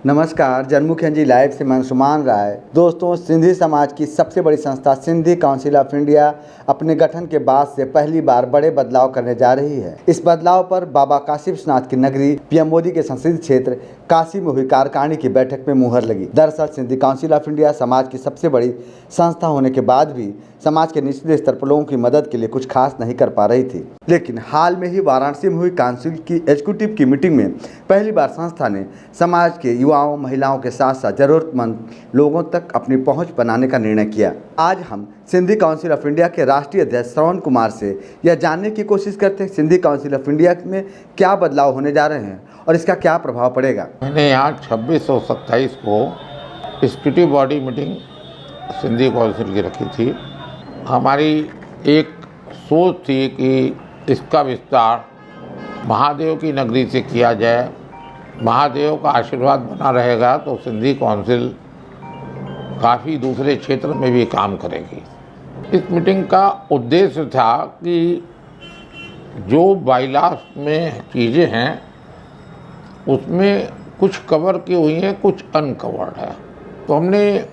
नमस्कार, जनमुखी जी लाइव से मैं अंशुमान राय। दोस्तों, सिंधी समाज की सबसे बड़ी संस्था सिंधी काउंसिल ऑफ इंडिया अपने गठन के बाद से पहली बार बड़े बदलाव करने जा रही है। इस बदलाव पर बाबा काशी विश्वनाथ की नगरी पीएम मोदी के संसदीय क्षेत्र काशी में हुई कार्यकारिणी की बैठक में मुहर लगी। दरअसल सिंधी काउंसिल ऑफ इंडिया समाज की सबसे बड़ी संस्था होने के बाद भी समाज के निचले स्तर पर लोगों की मदद के लिए कुछ खास नहीं कर पा रही थी। लेकिन हाल में ही वाराणसी में हुई काउंसिल की एग्जीक्यूटिव की मीटिंग में पहली बार संस्था ने समाज के युवाओं, महिलाओं के साथ साथ जरूरतमंद लोगों तक अपनी पहुंच बनाने का निर्णय किया। आज हम सिंधी काउंसिल ऑफ इंडिया के राष्ट्रीय अध्यक्ष श्रवण कुमार से यह जानने की कोशिश करते हैं सिंधी काउंसिल ऑफ इंडिया में क्या बदलाव होने जा रहे हैं और इसका क्या प्रभाव पड़ेगा। मैंने यहाँ 26 और 27 को executive body meeting Sindhi council की रखी थी। हमारी एक सोच थी कि इसका विस्तार महादेव की नगरी से किया जाए। महादेव का आशीर्वाद बना रहेगा तो सिंधी काउंसिल काफ़ी दूसरे क्षेत्र में भी काम करेगी। इस मीटिंग का उद्देश्य था कि जो बाईलास में चीज़ें हैं उसमें कुछ कवर की हुई हैं, कुछ अनकवर्ड है। तो हमने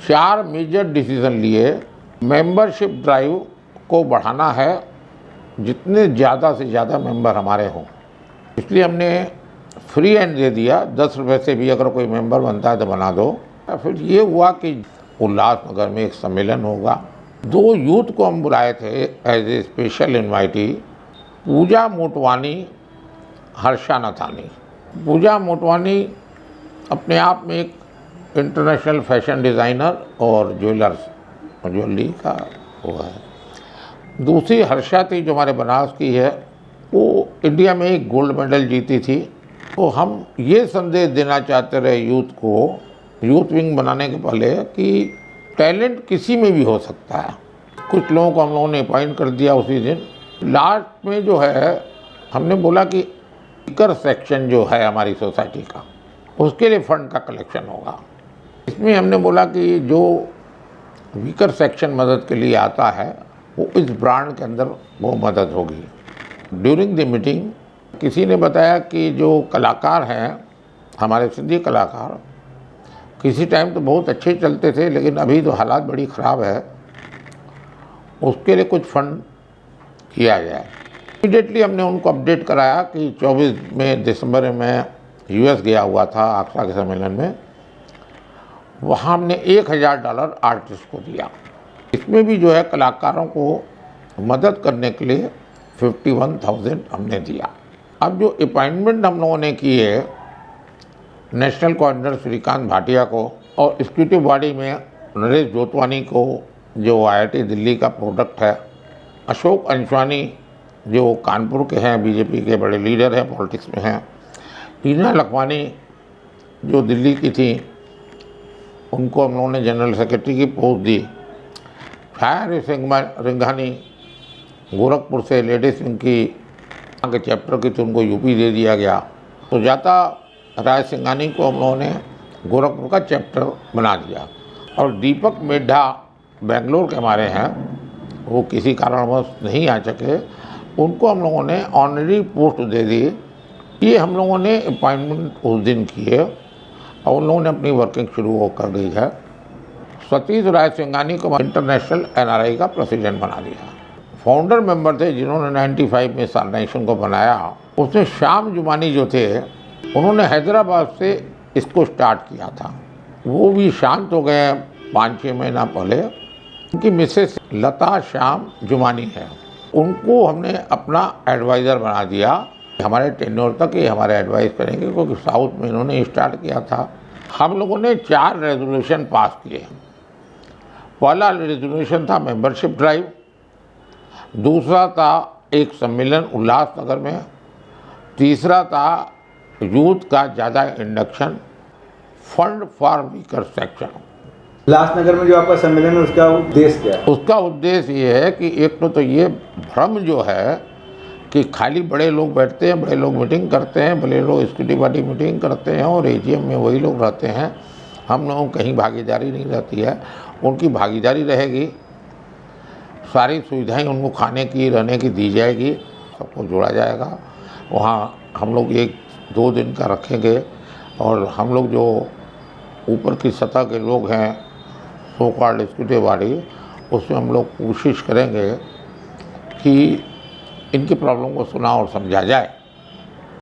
4 मेजर डिसीज़न लिए। मेंबरशिप ड्राइव को बढ़ाना है, जितने ज़्यादा से ज़्यादा मेंबर हमारे हों, इसलिए हमने फ्री हैंड दे दिया। 10 रुपये से भी अगर कोई मेंबर बनता है तो बना दो। फिर ये हुआ कि उल्लासनगर में एक सम्मेलन होगा। 2 यूथ को हम बुलाए थे एज ए स्पेशल इन्वाइटी, पूजा मोटवानी, हर्षा नथानी। पूजा मोटवानी अपने आप में एक इंटरनेशनल फैशन डिज़ाइनर और ज्वेलरी का वो है। दूसरी हर्षा थी जो हमारे बनारस की है, वो इंडिया में एक गोल्ड मेडल जीती थी। तो हम ये संदेश देना चाहते रहे यूथ को, यूथ विंग बनाने के पहले, कि टैलेंट किसी में भी हो सकता है। कुछ लोगों को हम लोगों ने अपॉइंट कर दिया उसी दिन। लास्ट में जो है हमने बोला कि वीकर सेक्शन जो है हमारी सोसाइटी का, उसके लिए फंड का कलेक्शन होगा। इसमें हमने बोला कि जो वीकर सेक्शन मदद के लिए आता है वो इस ब्रांड के अंदर वो मदद होगी। ड्यूरिंग द मीटिंग किसी ने बताया कि जो कलाकार हैं हमारे सिंधी कलाकार, किसी टाइम तो बहुत अच्छे चलते थे लेकिन अभी तो हालात बड़ी ख़राब है, उसके लिए कुछ फंड किया जाए। इमीडिएटली हमने उनको अपडेट कराया कि 24 दिसंबर में मैं यूएस गया हुआ था आक्रा के सम्मेलन में। वहाँ हमने $1000 आर्टिस्ट को दिया। इसमें भी जो है कलाकारों को मदद करने के लिए 51,000 हमने दिया। अब जो अपॉइंटमेंट हम लोगों ने की है नेशनल कोऑर्डिनेटर श्रीकांत भाटिया को और एग्जीक्यूटिव बॉडी में नरेश जोतवानी को जो IIT दिल्ली का प्रोडक्ट है, अशोक अंशवानी जो कानपुर के हैं, बीजेपी के बड़े लीडर हैं, पॉलिटिक्स में हैं, टीना लखवानी जो दिल्ली की थी उनको हम लोगों ने जनरल सेक्रेटरी की पोस्ट दी। छाया रिंघानी गोरखपुर से लेडीज विंग की के चैप्टर की, तो उनको यूपी दे दिया गया। तो जाता राय सिंघानी को हम लोगों ने गोरखपुर का चैप्टर बना दिया। और दीपक मेढा बेंगलोर के हमारे हैं, वो किसी कारणवश नहीं आ सके, उनको हम लोगों ने ऑनरी पोस्ट दे दी। ये हम लोगों ने अपॉइंटमेंट उस दिन किए और उन लोगों ने अपनी वर्किंग शुरू कर दी है। सतीश राय सिंघानी को इंटरनेशनल NRI का प्रेसिडेंट बना दिया। फाउंडर मेंबर थे जिन्होंने 95 में इस ऑर्गेनाइजेशन को बनाया, उसमें श्याम जुमानी जो थे, उन्होंने हैदराबाद से इसको स्टार्ट किया था। वो भी शांत हो गए 5-6 महीना पहले। उनकी मिसेस लता श्याम जुमानी है, उनको हमने अपना एडवाइज़र बना दिया। हमारे टेन्योर तक ये हमारे एडवाइस करेंगे, क्योंकि साउथ में इन्होंने स्टार्ट किया था। हम लोगों ने 4 रेजोल्यूशन पास किए। पहला रेजोल्यूशन था मेंबरशिप ड्राइव, दूसरा था एक सम्मेलन उल्लासनगर में, तीसरा था यूथ का ज़्यादा induction, fund for weaker section. Ulhasnagar में जो आपका सम्मेलन है उसका उद्देश्य क्या है? उसका उद्देश्य ये है कि एक तो ये भ्रम जो है कि खाली बड़े लोग बैठते हैं, बड़े लोग मीटिंग करते हैं, बड़े लोग एग्जीक्यूटिव बॉडी मीटिंग करते हैं और AGM में वही लोग रहते हैं, हम लोगों को कहीं भागीदारी नहीं रहती है। उनकी भागीदारी रहेगी, सारी सुविधाएं उनको खाने की, रहने की दी जाएगी, सबको जोड़ा जाएगा। वहाँ हम लोग 1-2 दिन का रखेंगे और हम लोग जो ऊपर की सतह के लोग हैं, सो कॉल्ड एग्जीक्यूटिव बॉडी, उसमें हम लोग कोशिश करेंगे कि इनकी प्रॉब्लम को सुना और समझा जाए।